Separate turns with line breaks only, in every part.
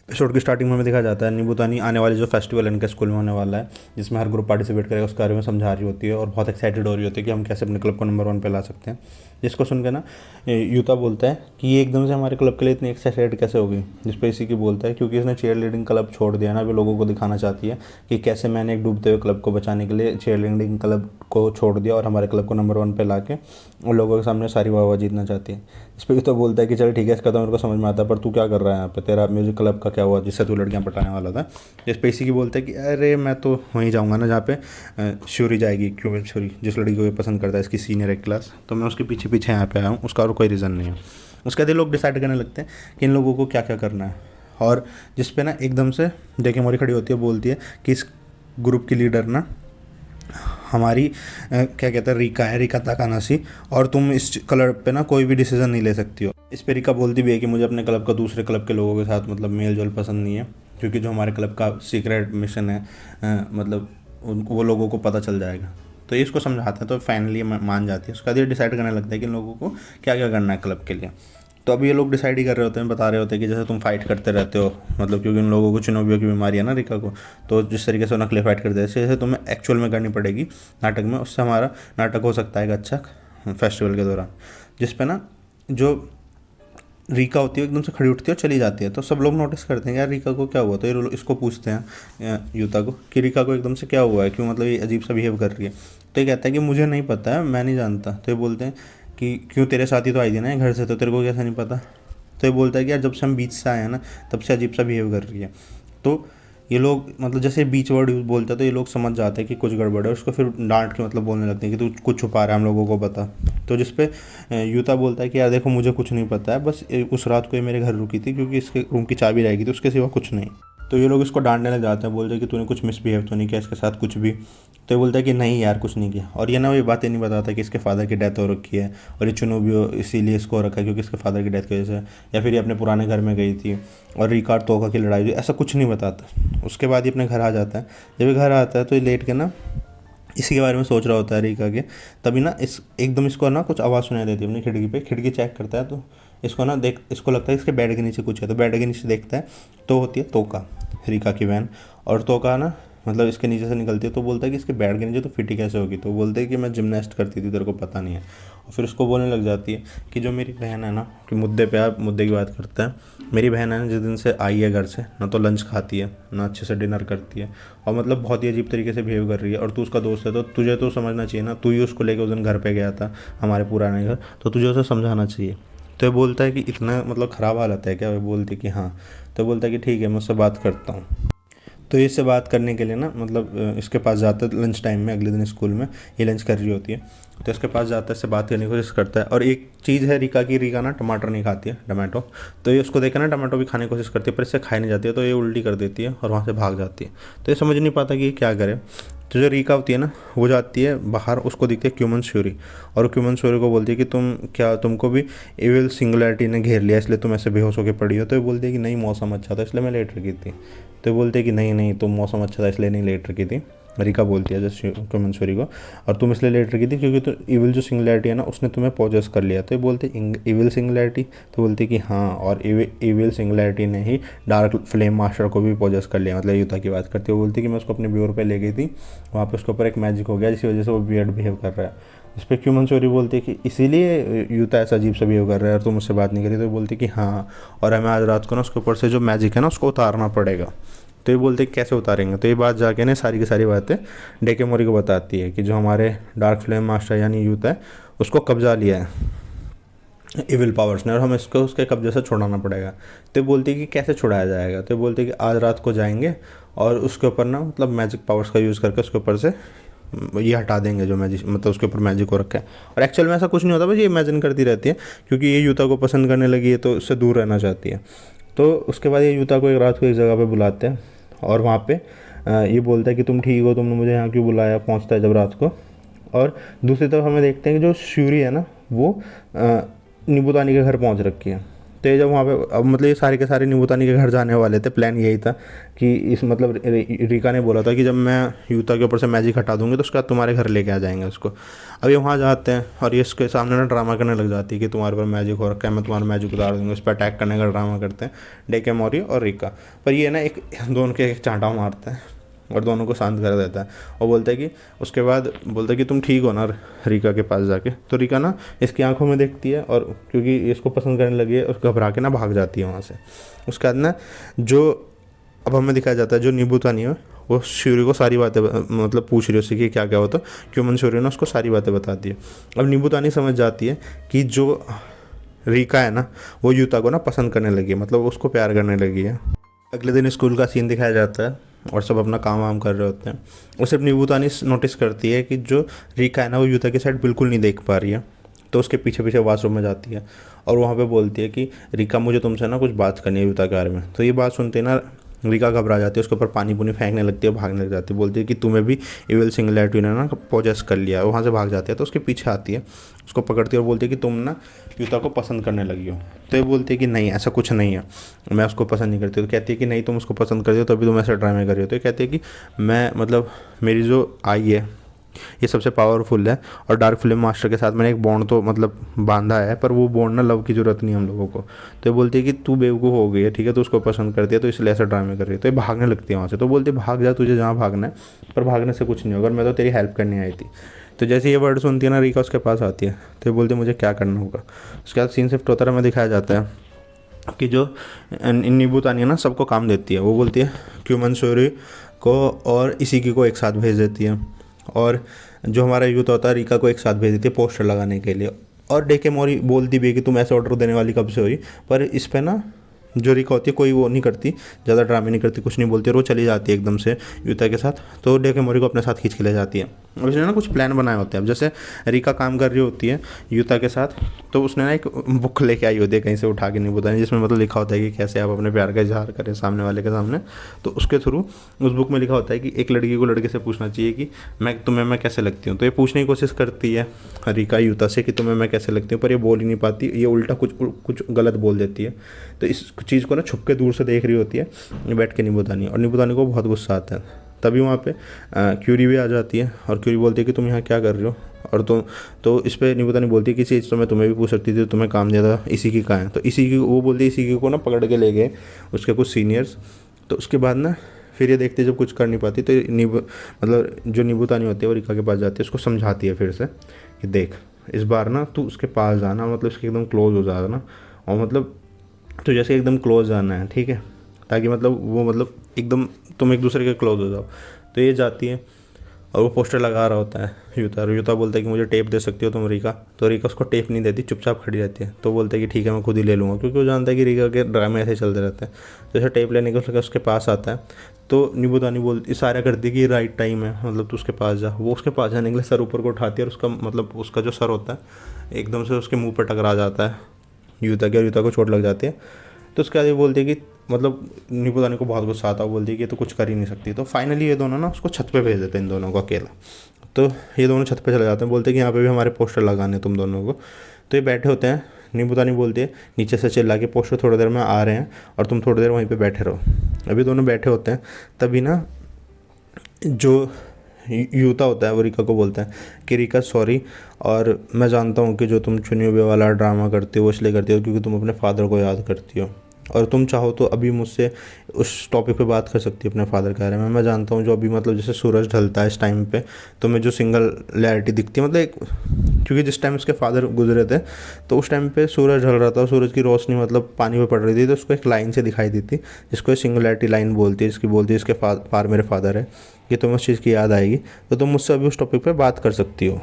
Episode की starting में हमें दिखा जाता है नींबूतानी आने वाले जो फेस्टिवल है इनके स्कूल में होने वाला है, जिसमें हर ग्रुप पार्टिसिपेट करेगा, उसके बारे में समझा रही होती है और बहुत एक्साइटेड हो रही होती है कि हम कैसे अपने क्लब को नंबर 1 पे ला सकते हैं। जिसको सुन के ना यूता बोलता है कि ये एकदम से हमारे क्लब के लिए इतनी एक्साइटेड कैसे होगी। जिस पे इसी की बोलता है क्योंकि इसने चेयर लीडिंग क्लब छोड़ दिया ना, वो लोगों को दिखाना चाहती है कि कैसे मैंने एक डूबते हुए क्लब को बचाने के लिए चेयर लीडिंग क्लब को छोड़ दिया और हमारे क्लब को नंबर 1 पे ला के उन लोगों के सामने सारी वाह जीतना चाहती है। इस पर तो बोलता है कि चल ठीक है, इसका तो मेरे को समझ में आता है, पर तू क्या कर रहा है यहाँ पे, तेरा म्यूजिक क्लब का क्या हुआ जिससे तू लड़कियाँ पटाने वाला था। जिस पे इसी की बोलता है कि अरे मैं तो वहीं जाऊँगा ना जहाँ पे श्यूरी जाएगी, क्यों श्यूरी जिस लड़की को ये पसंद करता है, इसकी सीनियर एक क्लास, तो मैं उसके पीछे पीछे यहाँ पे आया हूँ, उसका और कोई रीज़न नहीं है। उसके बाद ये लोग डिसाइड करने लगते हैं कि इन लोगों को क्या क्या करना है। और जिस पे ना एकदम से जेके मोरी खड़ी होती है, बोलती है कि इस ग्रुप की लीडर ना हमारी क्या कहते हैं रीका है, रीका ताकानाशी, और तुम इस कलर पे ना कोई भी डिसीजन नहीं ले सकती हो। इस पे रीका बोलती भी है कि मुझे अपने क्लब का दूसरे क्लब के लोगों के साथ मतलब मेल जोल पसंद नहीं है, क्योंकि जो हमारे क्लब का सीक्रेट मिशन है मतलब वो लोगों को पता चल जाएगा। तो ये इसको समझाते हैं तो फाइनली मान जाती है। उसके बाद ये डिसाइड करने लगता है कि इन लोगों को क्या क्या करना है क्लब के लिए। तो अभी ये लोग डिसाइड ही कर रहे होते हैं, बता रहे होते हैं कि जैसे तुम फाइट करते रहते हो, मतलब क्योंकि उन लोगों को चुनौतियों की बीमारी है ना रिका को, तो जिस तरीके से वो नकली फाइट करते हैं जैसे तुम्हें एक्चुअल में करनी पड़ेगी नाटक में, उससे हमारा नाटक हो सकता है एक अच्छा फेस्टिवल के दौरान। जिस पे ना जो रीका होती है एकदम से खड़ी उठती है और चली जाती है। तो सब लोग नोटिस करते हैं यार रीका को क्या हुआ, तो ये इसको पूछते हैं यूता को कि रीका को एकदम से क्या हुआ है, क्यों मतलब ये अजीब सा बिहेव कर रही है। तो ये कहता है कि मुझे नहीं पता है, मैं नहीं जानता। तो ये बोलते हैं कि क्यों तेरे साथ ही तो आई थी ना ये घर से, तो तेरे को कैसे नहीं पता। तो ये बोलता है कि यार जब से हम बीच से आए हैं ना तब से अजीब सा बिहेव कर रही है। तो ये लोग मतलब जैसे बीच वर्ड यूज बोलता है तो ये लोग समझ जाते हैं कि कुछ गड़बड़ है, उसको फिर डांट के मतलब बोलने लगते हैं कि तू कुछ छुपा रहा है हम लोगों को बता। तो जिस पे यूता बोलता है कि यार देखो मुझे कुछ नहीं पता है, बस उस रात को ये मेरे घर रुकी थी क्योंकि इसके रूम की चाबी रहेगी तो उसके सिवा कुछ नहीं। तो ये लोग इसको डांटने लग जाते हैं, बोलते हैं कि तूने कुछ मिसबिहेव तो नहीं किया इसके साथ कुछ भी। तो ये बोलता है कि नहीं यार कुछ नहीं किया। और ये ना ये बातें नहीं बताता कि इसके फादर की डेथ हो रखी है और ये चुनूबियो इसीलिए इसको हो रखा है क्योंकि इसके फादर की डेथ की वजह से, या फिर ये अपने पुराने घर में गई थी और रिकार्ड तोका की लड़ाई हुई, ऐसा कुछ नहीं बताता। उसके बाद ये अपने घर आ जाता है। जब ये घर आता है तो ये लेट के ना इसी के बारे में सोच रहा होता है रीका के। तभी ना इस एकदम इसको ना कुछ आवाज़ सुनाई देती है अपनी खिड़की पे। खिड़की चेक करता है तो इसको ना देख इसको लगता है इसके बेड के नीचे कुछ है, तो बेड के नीचे देखता है तो होती है तोका, रीका की बहन। और तोका ना मतलब इसके नीचे से निकलती है तो बोलता है कि इसके बेड के नीचे तो फिटी कैसे होगी। तो बोलते हैं कि मैं जिमनास्ट करती थी तेरे को पता नहीं है। और फिर उसको बोलने लग जाती है कि जो मेरी बहन है ना, कि मुद्दे पे आप मुद्दे की बात करते हैं, मेरी बहन है ना जिस दिन से आई है घर से ना तो लंच खाती है ना अच्छे से डिनर करती है, और मतलब बहुत ही अजीब तरीके से बिहेव कर रही है। और तू उसका दोस्त है तो तुझे तो समझना चाहिए ना, तू ही उसको लेकर उस दिन घर पे गया था हमारे पुराने घर, तो तुझे उसे समझाना चाहिए। तो ये बोलता है कि इतना मतलब ख़राब हालत है क्या। वो बोलती है कि हाँ। तो बोलता है कि ठीक है मैं उससे बात करता हूँ। तो इससे बात करने के लिए ना मतलब इसके पास जाता है लंच टाइम में, अगले दिन स्कूल में ये लंच कर रही होती है। तो इसके पास जाता है, इससे बात करने की कोशिश करता है। और एक चीज़ है रीका की, रीका ना टमाटर नहीं खाती है, टमाटो। तो ये उसको देखे ना टमाटो भी खाने की कोशिश करती है पर इससे खाई नहीं जाती है, तो ये उल्टी कर देती है और वहाँ से भाग जाती है। तो ये समझ नहीं पाता कि ये क्या करे। तो जो रीका होती है ना वो जाती है बाहर, उसको दिखती है क्यूमन श्योरी, और क्यूमन श्योरी को बोलती है कि तुमको भी एविल सिंगुलैरिटी ने घेर लिया इसलिए तुम ऐसे बेहोश होकर पड़ी हो। तो ये बोलती है कि नहीं मौसम अच्छा था इसलिए मैं लेट रखी थी। तो ये बोलते हैं कि नहीं नहीं तुम मौसम अच्छा था इसलिए नहीं लेट रखी थी, रीका बोलती है जैसे क्यूमन श्योरी को, और तुम इसलिए लेट रखी थी क्योंकि तो इविल जो सिंगुलैरिटी है ना उसने तुम्हें पॉजेस कर लिया। तो ये बोलते इविल सिंगुलैरिटी, तो बोलती है कि हाँ, और इविल सिंगुलैरिटी ने ही डार्क फ्लेम मास्टर को भी पॉजेस कर लिया, मतलब युद्धा की बात करती है। वो बोलती है कि मैं उसको अपने ब्यूरो पे ले गई थी, वहाँ पे उसके ऊपर एक मैजिक हो गया जिसकी वजह से वो वियर्ड बिहेव कर रहा है। इस पर क्यूमन चोरी बोलती है कि इसीलिए यूता ऐसा अजीब सा बिहेव कर रहा है और तुम मुझसे बात नहीं करी। तो बोलती है कि हाँ, और हमें आज रात को ना उसके ऊपर से जो मैजिक है ना उसको उतारना पड़ेगा। तो ये बोलते कैसे उतारेंगे। तो ये बात जाके ना सारी की सारी बातें डेके मोरी को बताती है कि जो हमारे डार्क फ्लेम मास्टर यानी यूथ है उसको कब्जा लिया है इविल पावर्स ने, और हमें इसको उसके कब्जे से छुड़ाना पड़ेगा। तो ये बोलती है कि कैसे छुड़ाया जाएगा। तो ये बोलती है कि आज रात को जाएंगे और उसके ऊपर ना मतलब मैजिक पावर्स का यूज़ करके उसके ऊपर से ये हटा देंगे जो मैजिक मतलब उसके ऊपर मैजिक हो रखा है। और एक्चुअल में ऐसा कुछ नहीं होता, बस ये इमेजिन करती रहती है क्योंकि ये यूता को पसंद करने लगी है तो उससे दूर रहना चाहती है। तो उसके बाद ये यूता को एक रात को एक जगह पे बुलाते हैं और वहाँ पे ये बोलता है कि तुम ठीक हो, तुमने मुझे यहाँ क्यों बुलाया। पहुँचता है जब रात को, और दूसरी तरफ हमें देखते हैं कि जो श्यूरी है ना वो नींबूदानी के घर पहुँच रखी है। तो ये जब वहाँ पे अब मतलब ये सारे के सारे निबुतानी के घर जाने वाले थे, प्लान यही था कि इस मतलब रीका ने बोला था कि जब मैं यूता के ऊपर से मैजिक हटा दूंगी तो उसके बाद तुम्हारे घर लेके आ जाएंगे उसको। अब ये वहाँ जाते हैं और ये इसके सामने ना ड्रामा करने लग जाती है कि तुम्हारे पर मैजिक हो रखा है, मैं तुम्हारा मैजिक उतार दूंगी, उस पर अटैक करने का ड्रामा करते हैं डेकेमोरी और रीका। पर ये ना एक दोनों के एक चांटा मारता है और दोनों को शांत कर देता है और बोलता है कि उसके बाद बोलता है कि तुम ठीक हो ना रीका के पास जाके। तो रीका ना इसकी आंखों में देखती है और क्योंकि इसको पसंद करने लगी है और घबरा के ना भाग जाती है वहाँ से। उसके बाद ना जो अब हमें दिखाया जाता है जो निबुतानी है वो श्यूरी को सारी बातें मतलब पूछ रही है उससे कि क्या क्या होता, क्यों मन श्यूरी ने उसको सारी बातें बताती है। अब निबुतानी समझ जाती है कि जो रीका है ना वो यूता को ना पसंद करने लगी है, मतलब उसको प्यार करने लगी है। अगले दिन स्कूल का सीन दिखाया जाता है और सब अपना काम वाम कर रहे होते हैं और सिर्फ निबुतानी नोटिस करती है कि जो रीका है ना वो यूता की साइड बिल्कुल नहीं देख पा रही है। तो उसके पीछे पीछे वॉशरूम में जाती है और वहाँ पे बोलती है कि रीका मुझे तुमसे ना कुछ बात करनी है यूता के बारे में। तो ये बात सुनते ना रीका घबरा जाती है, उसके ऊपर पानी पुनी फेंकने लगती है, भागने लग जाती है, बोलती है कि तुम्हें भी इविल सिंगुलैरिटी ने ना पोजेस कर लिया है। वहाँ से भाग जाती है तो उसके पीछे आती है, उसको पकड़ती है और बोलती है कि तुम ना यूता को पसंद करने लगी हो। तो ये बोलती है कि नहीं ऐसा कुछ नहीं है, मैं उसको पसंद नहीं करती। तो कहती है कि नहीं तुम उसको पसंद करती हो तो अभी तुम ऐसे ड्रामे कर रही हो। तो ये कहती है कि मैं मतलब मेरी जो आई है ये सबसे पावरफुल है और डार्क फिल्म मास्टर के साथ मैंने एक बॉन्ड तो मतलब बांधा है, पर वो बॉन्ड ना लव की ज़रूरत नहीं है हम लोगों को। तो ये बोलती है कि तू बेवकूफ़ हो गई है, ठीक है, तो उसको पसंद करती है तो इसलिए ऐसा ड्रामे कर रही है। तो ये भागने लगती है वहाँ से। तो बोलती है भाग जा, तुझे जहाँ भागना है, पर भागने से कुछ नहीं होगा, मैं तो तेरी हेल्प करने आई थी। तो जैसे ये वर्ड सुनती है ना रीका उसके पास आती है तो ये बोलती है मुझे क्या करना होगा। उसके बाद सीन शिफ्ट होता है, हमें दिखाया जाता है कि जो निबुतानी है ना सबको काम देती है। वो बोलती है क्यों मंसूरी को और इसी को एक साथ भेज देती है और जो हमारा यूथ होता है रीका को एक साथ भेज देती है पोस्टर लगाने के लिए। और डेकेमोरी बोलती भी है कि तुम ऐसे ऑर्डर देने वाली कब से हुई, पर इस पर ना जो रीका होती है कोई वो नहीं करती, ज़्यादा ड्रामे नहीं करती, कुछ नहीं बोलती और वो चली जाती है एकदम से यूता के साथ। तो डेकेमोरी को अपने साथ खींच के ले जाती है। और उसने ना कुछ प्लान बनाए होते हैं। अब जैसे रीका काम कर रही होती है यूता के साथ तो उसने ना एक बुक लेके आई होती है कहीं से उठा के, नहीं बतानी, जिसमें मतलब लिखा होता है कि कैसे आप अपने प्यार का इजहार करें सामने वाले के सामने। तो उसके थ्रू उस बुक में लिखा होता है कि एक लड़की को लड़के से पूछना चाहिए कि मैं कैसे लगती हूँ। तो ये पूछने की कोशिश करती है रीका यूता से कि मैं कैसे लगती हूँ, पर ये बोल ही नहीं पाती, ये उल्टा कुछ गलत बोल देती है। तो इस चीज़ को ना छुप के दूर से देख रही होती है बैठ के निबुतानी, और निबुतानी को बहुत गुस्सा आता है। तभी वहाँ पे क्यूरी भी आ जाती है और क्यूरी बोलती है कि तुम यहाँ क्या कर रहे हो। और तो इस पर निबुतानी बोलती है कि चीज़ तो मैं तुम्हें भी पूछ सकती थी, तुम्हें काम दिया था इसी की कहाँ है। तो इसी की वो बोलती है इसी की को ना पकड़ के ले गए उसके कुछ सीनियर्स। तो उसके बाद ना फिर ये देखते जब कुछ कर नहीं पाती तो मतलब जो निबुतानी होती है वो रीका के पास जाती है, उसको समझाती है फिर से कि देख इस बार ना तू उसके पास जाना, मतलब उसके एकदम क्लोज हो जाना, और मतलब तो जैसे एकदम क्लोज जाना है, ठीक है, ताकि मतलब वो मतलब एकदम तुम एक दूसरे के क्लोज हो जाओ। तो ये जाती है और वो पोस्टर लगा रहा होता है यूता बोलता है कि मुझे टेप दे सकती हो तुम रीका। तो रीका उसको टेप नहीं देती, चुपचाप खड़ी रहती है। तो बोलता है कि ठीक है मैं खुद ही ले लूँगा, क्योंकि वो जानता है कि रीका के ड्रामे ऐसे चलते रहते हैं। जैसे टेप लेने के उसके पास आता है तो निबुतानी बोलती इशारा करती कि राइट टाइम है, मतलब तू उसके पास जा। वो उसके पास जाने के लिए सर ऊपर को उठाती है और उसका मतलब उसका जो सर होता है एकदम से उसके मुँह पर टकरा जाता है यूता के, और यूता को चोट लग जाती है। तो उसके बाद ये बोलती है कि मतलब निबुतानी को बहुत गुस्सा आता है, वो बोलती है कि तो कुछ कर ही नहीं सकती। तो फाइनली ये दोनों ना उसको छत पे भेज देते हैं इन दोनों को अकेला। तो ये दोनों छत पे चले जाते हैं, बोलते हैं कि यहाँ पे भी हमारे पोस्टर लगाने तुम दोनों को। तो ये बैठे होते हैं, निबुतानी बोलती है नीचे से चिल्ला के पोस्टर थोड़ी देर में आ रहे हैं और तुम थोड़ी देर वहीं पे बैठे रहो। अभी दोनों बैठे होते हैं तभी ना जो यूता होता है वो रीका को बोलता है कि रीका सॉरी, और मैं जानता हूँ कि जो तुम चुनी हुए वाला ड्रामा करती हो वो इसलिए करती हो क्योंकि तुम अपने फादर को याद करती हो, और तुम चाहो तो अभी मुझसे उस टॉपिक पे बात कर सकती हो अपने फादर के बारे में। मैं जानता हूँ जो अभी मतलब जैसे सूरज ढलता है इस टाइम पे तुम्हें जो सिंगुलैरिटी दिखती है, मतलब एक क्योंकि जिस टाइम उसके फादर गुजरे थे तो उस टाइम पे सूरज ढल रहा था, सूरज की रोशनी मतलब पानी पे पड़ रही थी, तो उसको एक लाइन से दिखाई दी थी जिसको सिंगुलैरिटी लाइन बोलती है, जिसकी बोलती है इसके पार मेरे फादर है, कि तुम्हें उस चीज़ की याद आएगी तो तुम मुझसे अभी उस टॉपिक पर बात कर सकती हो।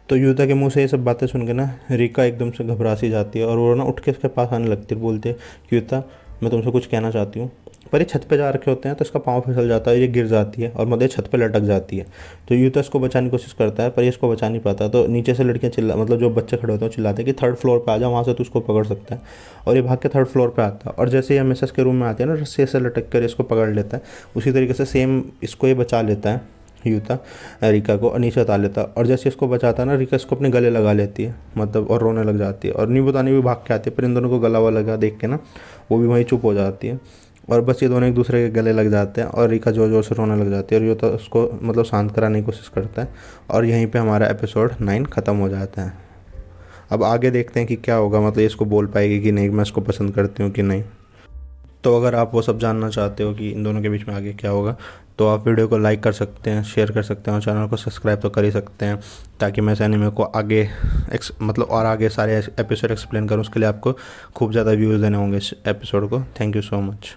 तो यूता के मुंह से ये सब बातें सुन के ना रीका एकदम से घबरा सी जाती है और वो ना उठ के उसके पास आने लगती है, बोलती है कि यूता मैं तुमसे कुछ कहना चाहती हूँ। पर ये छत पे जा रखे होते हैं तो इसका पाँव फिसल जाता है, ये गिर जाती है और मतलब छत पे लटक जाती है। तो यूता इसको बचाने की कोशिश करता है पर ये इसको बचा नहीं पाता। तो नीचे से लड़कियाँ मतलब जो बच्चे खड़े होते हैं चिल्लाते हैं कि थर्ड फ्लोर पे आ जाओ, वहाँ से तो उसको पकड़ सकता है। और ये भाग के थर्ड फ्लोर पे आता है और जैसे ही एमएसएस के रूम में आते हैं ना रस्सी से लटक कर इसको पकड़ लेता है, उसी तरीके से सेम इसको ये बचा लेता है यूता रिका को नीचे उतार लेता है, और जैसे इसको बचाता है ना, रिका इसको अपने गले लगा लेती है मतलब, और रोने लग जाती है, और नींबूतानी भी भाग के आती है, पर इन दोनों को गला हुआ लगा देख के ना वो भी वहीं चुप हो जाती है। और बस ये दोनों एक दूसरे के गले लग जाते हैं, और रिका ज़ोर ज़ोर से रोने लग जाती है, और यूता उसको मतलब शांत कराने की कोशिश करता है। और यहीं पे हमारा एपिसोड 9 ख़त्म हो जाता है। अब आगे देखते हैं कि क्या होगा, मतलब ये इसको बोल पाएगी कि नहीं मैं इसको पसंद करती हूँ कि नहीं। तो अगर आप वो सब जानना चाहते हो कि इन दोनों के बीच में आगे क्या होगा, तो आप वीडियो को लाइक कर सकते हैं, शेयर कर सकते हैं, और चैनल को सब्सक्राइब तो कर ही सकते हैं, ताकि मैं इस एनीमे को आगे मतलब और आगे सारे एपिसोड एक्सप्लेन करूँ। उसके लिए आपको खूब ज़्यादा व्यूज़ देने होंगे इस एपिसोड को। Thank you so much.